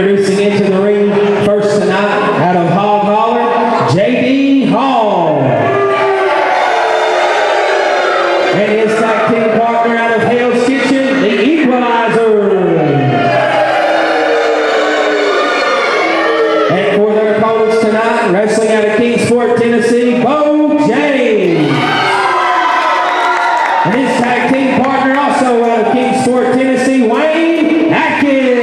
Introducing into the ring first tonight, out of Hog Holler, J.D. Hall. And his tag team partner out of Hell's Kitchen, the Equalizer. And for their opponents tonight, wrestling out of Kingsport, Tennessee, Bo James. And his tag team partner also out of Kingsport, Tennessee, Wayne Atkins.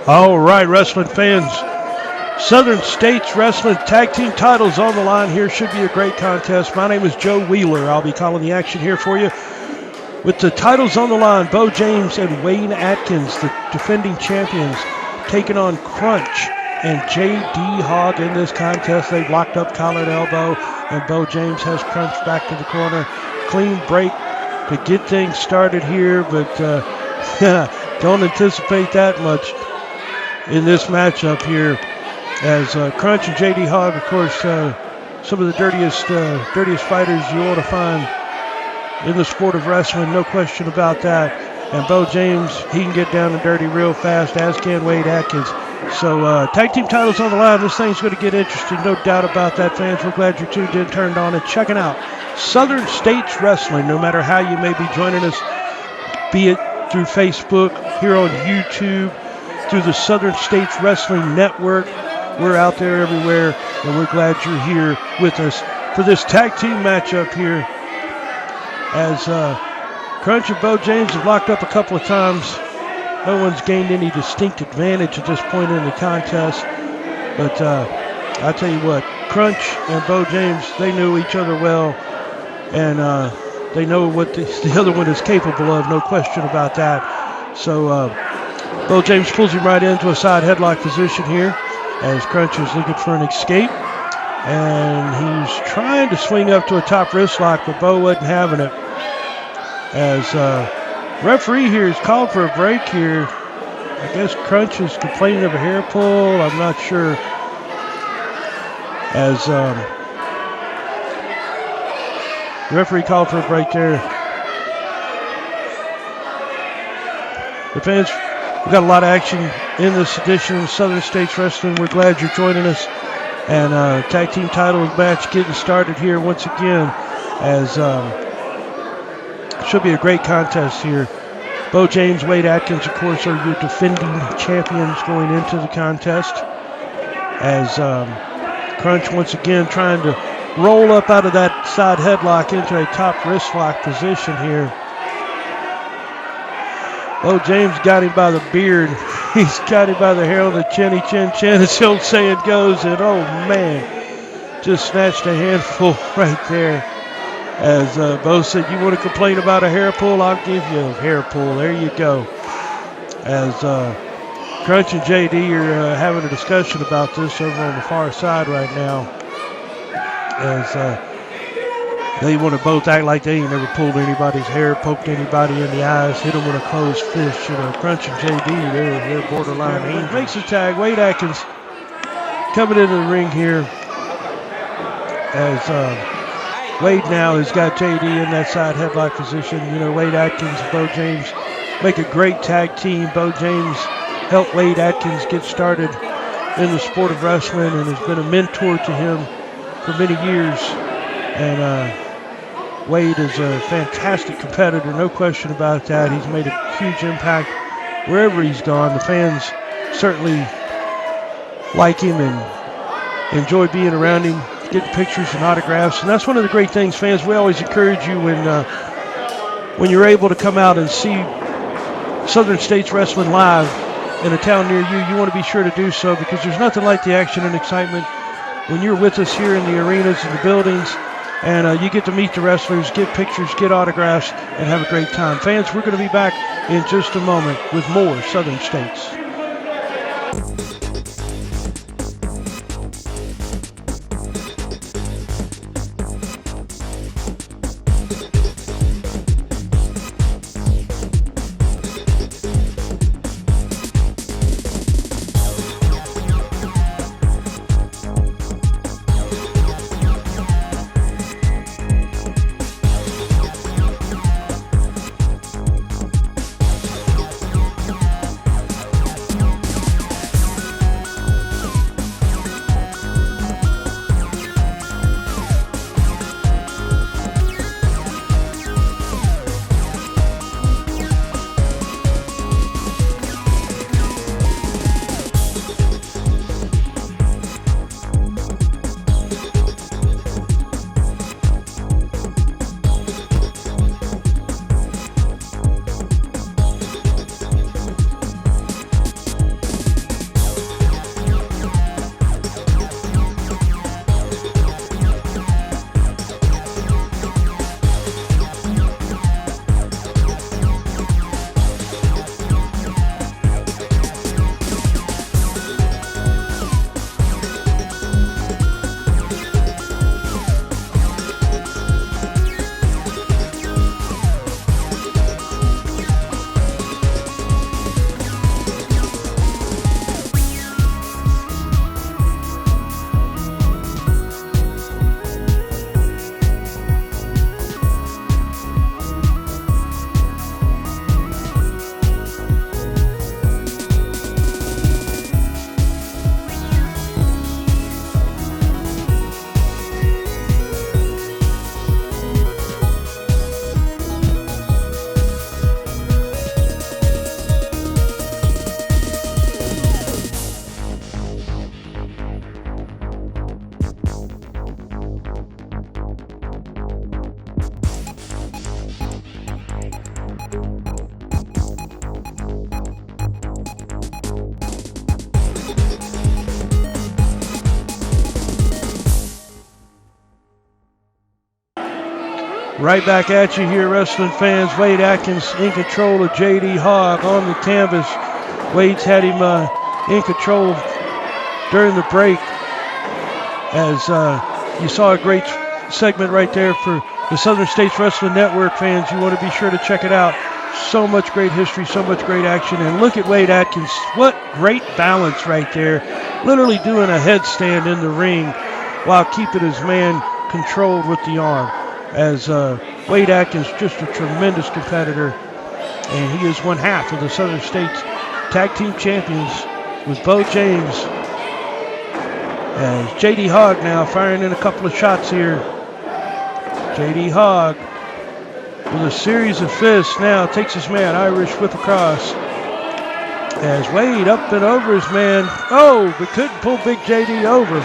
All right, wrestling fans. Southern States Wrestling Tag Team titles on the line here. Should be a great contest. My name is Joe Wheeler. I'll be calling the action here for you. With the titles on the line, Bo James and Wayne Atkins, the defending champions, taking on Crunch and J.D. Hogg in this contest. They've locked up collar and elbow, and Bo James has Crunch back to the corner. Clean break to get things started here, but don't anticipate that much in this matchup here, as Crunch and J.D. Hogg, of course, some of the dirtiest fighters you ought to find in the sport of wrestling, no question about that. And Bo James, he can get down and dirty real fast, as can Wade Atkins. So tag team titles on the line. This thing's going to get interesting, no doubt about that, fans. We're glad you're tuned in, turned on, and checking out Southern States Wrestling. No matter how you may be joining us, be it through Facebook, here on YouTube, through the Southern States Wrestling Network. We're out there everywhere, and we're glad you're here with us for this tag team matchup here, as Crunch and Bo James have locked up a couple of times. No one's gained any distinct advantage at this point in the contest, but I tell you what, Crunch and Bo James, they knew each other well, and they know what the other one is capable of, no question about that. So Bo James pulls him right into a side headlock position here, as Crunch is looking for an escape, and he's trying to swing up to a top wrist lock, but Bo wasn't having it. As referee here is called for a break here. I guess Crunch is complaining of a hair pull. I'm not sure. As referee called for a break there. The fans, we've got a lot of action in this edition of Southern States Wrestling. We're glad you're joining us. And tag team title match getting started here once again, as should be a great contest here. Bo James, Wade Atkins, of course, are your defending champions going into the contest, as Crunch once again trying to roll up out of that side headlock into a top wrist lock position here. Bo James got him by the beard. He's got him by the hair on the chinny chin, as the old saying goes, and oh man, just snatched a handful right there. As Bo said, you want to complain about a hair pull? I'll give you a hair pull. There you go. As Crunch and JD are having a discussion about this over on the far side right now, as they want to both act like they ain't never pulled anybody's hair, poked anybody in the eyes, hit them with a closed fist. You know, Crunch and JD, they're borderline angels. Makes the tag. Wade Atkins coming into the ring here, as Wade now has got JD in that side headlock position. You know, Wade Atkins and Bo James make a great tag team. Bo James helped Wade Atkins get started in the sport of wrestling and has been a mentor to him for many years. And Wade is a fantastic competitor, no question about that. He's made a huge impact wherever he's gone. The fans certainly like him and enjoy being around him, getting pictures and autographs. And that's one of the great things, fans. We always encourage you when you're able to come out and see Southern States Wrestling live in a town near you, you want to be sure to do so, because there's nothing like the action and excitement when you're with us here in the arenas and the buildings, and you get to meet the wrestlers, get pictures, get autographs, and have a great time. Fans, we're going to be back in just a moment with more Southern States. Right back at you here, wrestling fans. Wade Atkins in control of J.D. Hogg on the canvas. Wade's had him in control during the break. As you saw a great segment right there for the Southern States Wrestling Network fans. You want to be sure to check it out. So much great history, so much great action. And look at Wade Atkins. What great balance right there. Literally doing a headstand in the ring while keeping his man controlled with the arm. As Wade Atkins, just a tremendous competitor. And he is one half of the Southern States Tag Team Champions with Bo James. As J.D. Hogg now firing in a couple of shots here. J.D. Hogg with a series of fists now takes his man, Irish whip across. As Wade up and over his man. Oh, but couldn't pull Big J.D. over.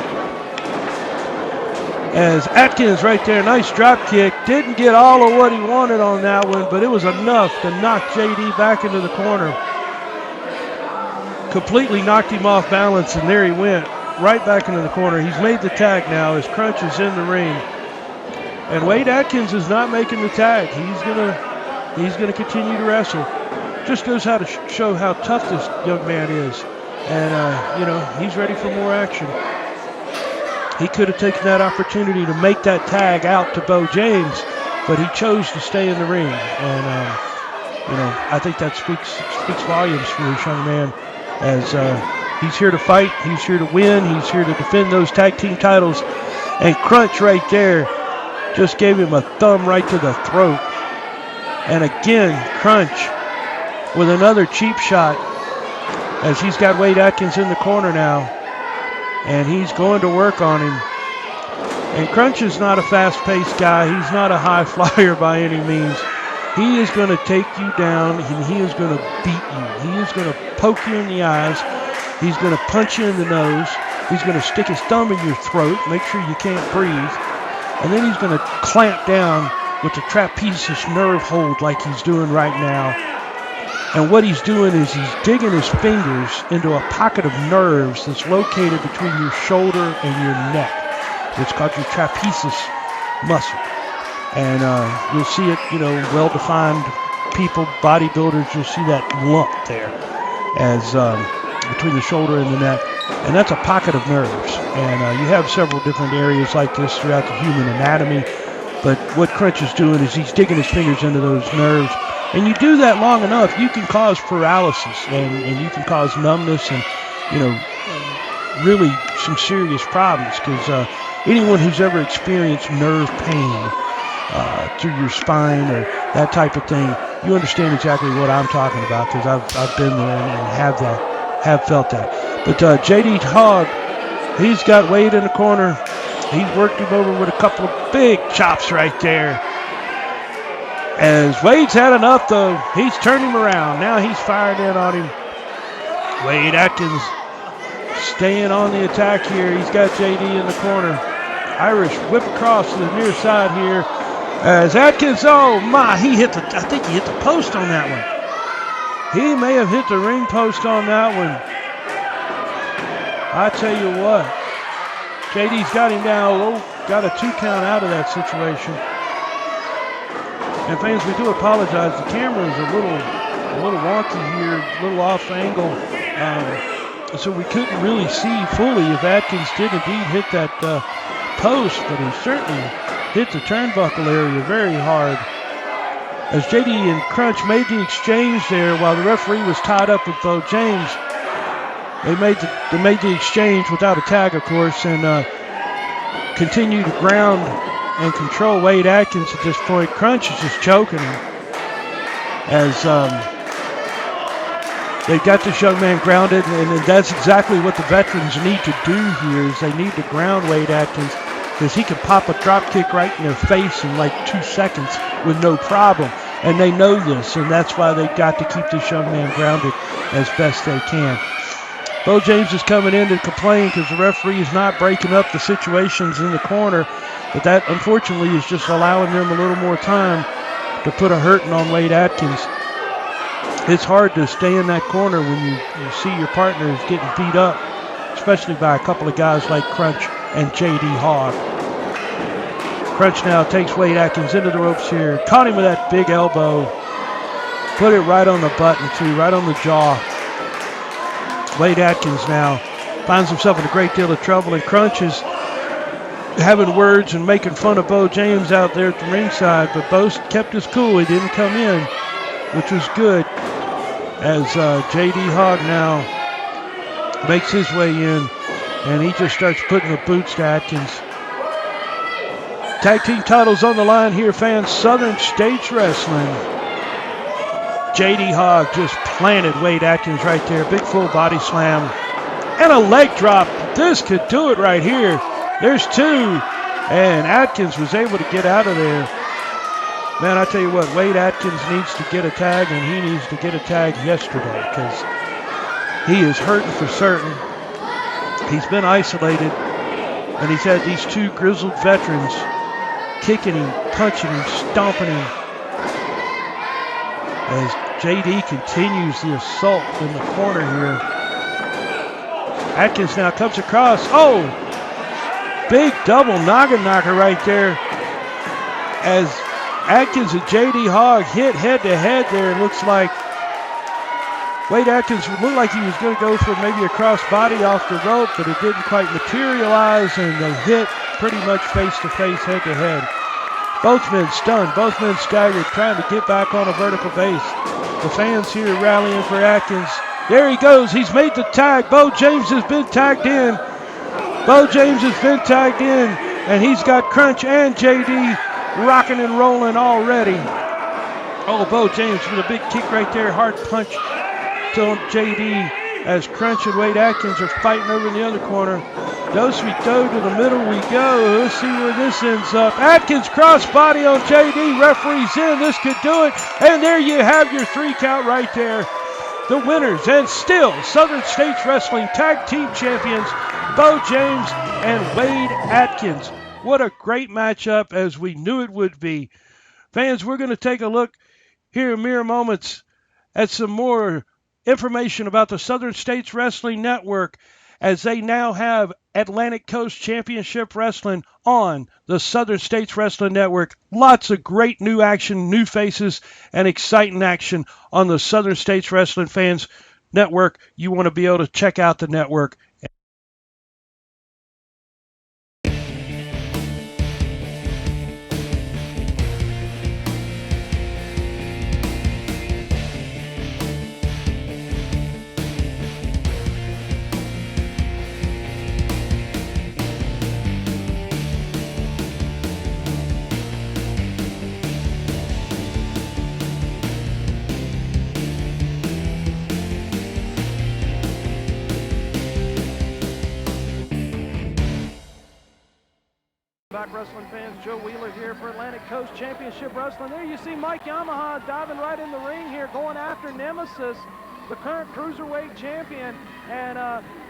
As Atkins right there, nice drop kick. Didn't get all of what he wanted on that one, but it was enough to knock J.D. back into the corner. Completely knocked him off balance, and there he went. Right back into the corner. He's made the tag now as Crunch is in the ring. And Wade Atkins is not making the tag. He's gonna continue to wrestle. Just goes how to show how tough this young man is. And he's ready for more action. He could have taken that opportunity to make that tag out to Bo James, but he chose to stay in the ring. And I think that speaks volumes for this young man. As he's here to fight, he's here to win, he's here to defend those tag team titles. And Crunch right there just gave him a thumb right to the throat. And again, Crunch with another cheap shot as he's got Wade Atkins in the corner now. And he's going to work on him. And Crunch is not a fast-paced guy. He's not a high flyer by any means. He is going to take you down, and he is going to beat you. He is going to poke you in the eyes. He's going to punch you in the nose. He's going to stick his thumb in your throat, make sure you can't breathe. And then he's going to clamp down with the trapezius nerve hold like he's doing right now. And what he's doing is he's digging his fingers into a pocket of nerves that's located between your shoulder and your neck. It's called your trapezius muscle. And you'll see it, well-defined people, bodybuilders, you'll see that lump there as between the shoulder and the neck. And that's a pocket of nerves. And you have several different areas like this throughout the human anatomy. But what Crunch is doing is he's digging his fingers into those nerves. And you do that long enough, you can cause paralysis and you can cause numbness and, really some serious problems. Because anyone who's ever experienced nerve pain through your spine or that type of thing, you understand exactly what I'm talking about because I've been there and have felt that. But J.D. Hogg, he's got Wade in the corner. He's worked him over with a couple of big chops right there. As Wade's had enough, though, he's turned him around. Now he's fired in on him. Wade Atkins staying on the attack here. He's got J.D. in the corner. Irish whip across to the near side here. As Atkins, oh my, I think he hit the post on that one. He may have hit the ring post on that one. I tell you what, JD's got him down low, got a 2 count out of that situation. And fans, we do apologize. The camera is a little wonky here, a little off angle. So we couldn't really see fully if Atkins did indeed hit that post, but he certainly hit the turnbuckle area very hard. As JD and Crunch made the exchange there while the referee was tied up with Bo James. They made the exchange without a tag, of course, and continue to ground and control Wade Atkins at this point. Crunch is just choking him as they got this young man grounded, and that's exactly what the veterans need to do here is they need to ground Wade Atkins because he can pop a drop kick right in their face in like 2 seconds with no problem. And they know this, and that's why they've got to keep this young man grounded as best they can. Bo James is coming in to complain because the referee is not breaking up the situations in the corner, but that unfortunately is just allowing them a little more time to put a hurting on Wade Atkins. It's hard to stay in that corner when you see your partners getting beat up, especially by a couple of guys like Crunch and J.D. Hogg. Crunch now takes Wade Atkins into the ropes here. Caught him with that big elbow. Put it right on the button, too, right on the jaw. Wade Atkins now finds himself in a great deal of trouble, and Crunch is having words and making fun of Bo James out there at the ringside, but Bo kept his cool. He didn't come in, which was good, as J.D. Hogg now makes his way in, and he just starts putting the boots to Atkins. Tag team titles on the line here, fans. Southern States Wrestling. J.D. Hogg just planted Wade Atkins right there. Big full body slam. And a leg drop. This could do it right here. There's two. And Atkins was able to get out of there. Man, I tell you what, Wade Atkins needs to get a tag, and he needs to get a tag yesterday, because he is hurting for certain. He's been isolated, and he's had these two grizzled veterans kicking him, punching him, stomping him, as JD continues the assault in the corner here. Atkins now comes across. Oh! Big double noggin knocker right there, as Atkins and J.D. Hogg hit head-to-head there. It looks like Wade Atkins looked like he was going to go for maybe a cross-body off the rope, but it didn't quite materialize, and they hit pretty much face-to-face, head-to-head. Both men stunned, both men staggered, trying to get back on a vertical base. The fans here rallying for Atkins. There he goes. He's made the tag. Bo James has been tagged in. Bo James has been tagged in, and he's got Crunch and JD rocking and rolling already. Oh, Bo James with a big kick right there. Hard punch to JD as Crunch and Wade Atkins are fighting over in the other corner. Dos we go to the middle we go. Let's see where this ends up. Atkins crossbody on JD. Referee's in. This could do it. And there you have your 3 count right there. The winners, and still Southern States Wrestling Tag Team Champions, Bo James and Wade Atkins. What a great matchup, as we knew it would be. Fans, we're going to take a look here in mere moments at some more information about the Southern States Wrestling Network, as they now have Atlantic Coast Championship Wrestling on the Southern States Wrestling Network. Lots of great new action, new faces, and exciting action on the Southern States Wrestling Fans Network. You want to be able to check out the network. Back wrestling fans, Joe Wheeler here for Atlantic Coast Championship Wrestling. There you see Mike Yamaha diving right in the ring here, going after Nemesis, the current Cruiserweight champion. And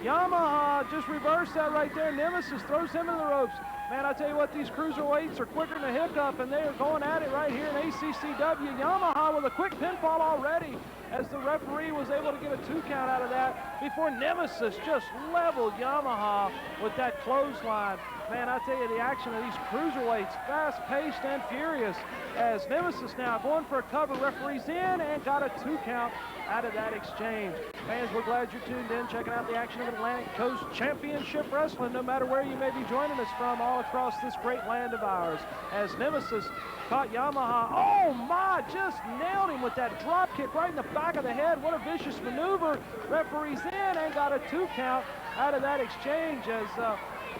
Yamaha just reversed that right there. Nemesis throws him into the ropes. Man, I tell you what, these Cruiserweights are quicker than a hiccup, and they are going at it right here in ACCW. Yamaha with a quick pinfall already, as the referee was able to get a 2 count out of that before Nemesis just leveled Yamaha with that clothesline. Man, I tell you, the action of these Cruiserweights, fast-paced and furious, as Nemesis now going for a cover, referees in, and got a 2 count out of that exchange. Fans, we're glad you're tuned in, checking out the action of Atlantic Coast Championship Wrestling, no matter where you may be joining us from, all across this great land of ours. As Nemesis caught Yamaha, oh my, just nailed him with that drop kick right in the back of the head. What a vicious maneuver. Referees in, and got a 2 count out of that exchange, as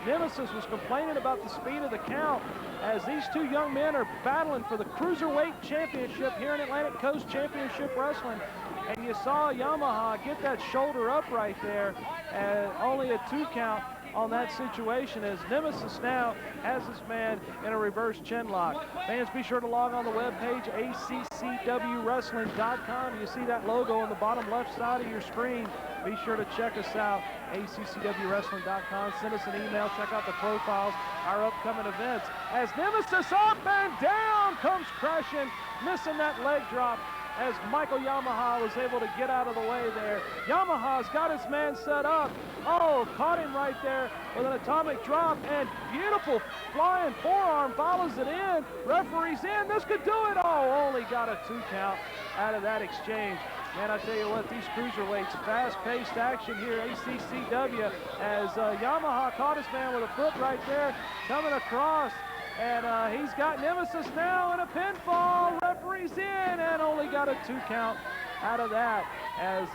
Nemesis was complaining about the speed of the count, as these 2 young men are battling for the Cruiserweight Championship here in Atlantic Coast Championship Wrestling. And you saw Yamaha get that shoulder up right there, and only a 2 count on that situation, as Nemesis now has this man in a reverse chin lock. Fans, be sure to log on the webpage, ACCWWrestling.com. You see that logo on the bottom left side of your screen. Be sure to check us out, ACCWWrestling.com. Send us an email, check out the profiles, our upcoming events. As Nemesis up and down comes crashing, missing that leg drop. as Michael Yamaha was able to get out of the way there. Yamaha's got his man set up. Oh, caught him right there with an atomic drop, and beautiful flying forearm follows it in. Referee's in. This could do it. Oh, only got a 2 count out of that exchange. Man, I tell you what, these cruiserweights, fast-paced action here, ACCW, as Yamaha caught his man with a foot right there, coming across, and he's got Nemesis now in a pinfall. Referee's in, and only got a 2 count out of that, as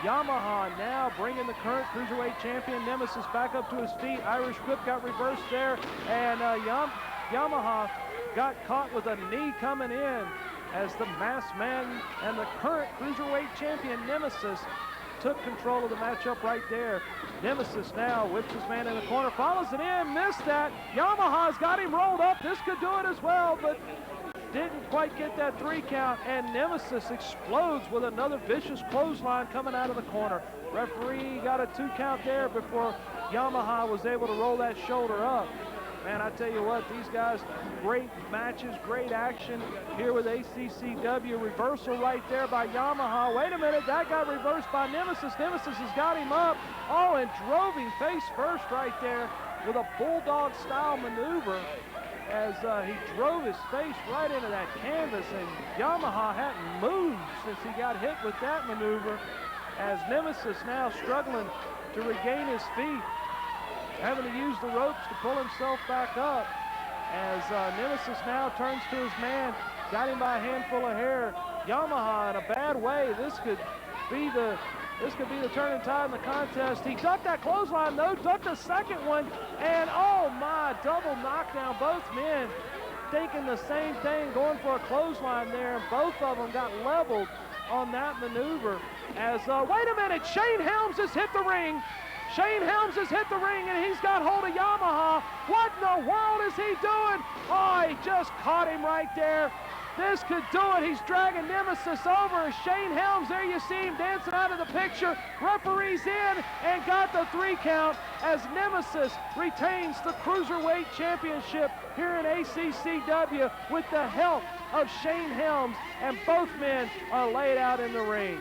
Yamaha now bringing the current cruiserweight champion Nemesis back up to his feet. Irish whip got reversed there, and Yamaha got caught with a knee coming in, as the masked man and the current cruiserweight champion Nemesis took control of the matchup right there. Nemesis now whips his man in the corner, follows it in, missed that. Yamaha's got him rolled up. This could do it as well, but didn't quite get that 3 count, and Nemesis explodes with another vicious clothesline coming out of the corner. Referee got a 2 count there before Yamaha was able to roll that shoulder up. Man, I tell you what, these guys, great matches, great action here with ACCW. Reversal right there by Yamaha. Wait a minute, that got reversed by Nemesis. Nemesis has got him up. Oh, and drove him face first right there with a bulldog-style maneuver, as he drove his face right into that canvas, and Yamaha hadn't moved since he got hit with that maneuver, as Nemesis now struggling to regain his feet, having to use the ropes to pull himself back up, as Nemesis now turns to his man, got him by a handful of hair. Yamaha in a bad way. This could be the turning tide in the contest. He ducked that clothesline though, ducked the second one, and oh my, double knockdown. Both men thinking the same thing, going for a clothesline there, and both of them got leveled on that maneuver. As, wait a minute, Shane Helms has hit the ring. Shane Helms has hit the ring, and he's got hold of Yamaha. What in the world is he doing? Oh, he just caught him right there. This could do it. He's dragging Nemesis over. Shane Helms, there you see him dancing out of the picture. Referee's in and got the 3 count, as Nemesis retains the Cruiserweight Championship here in ACCW with the help of Shane Helms, and both men are laid out in the ring.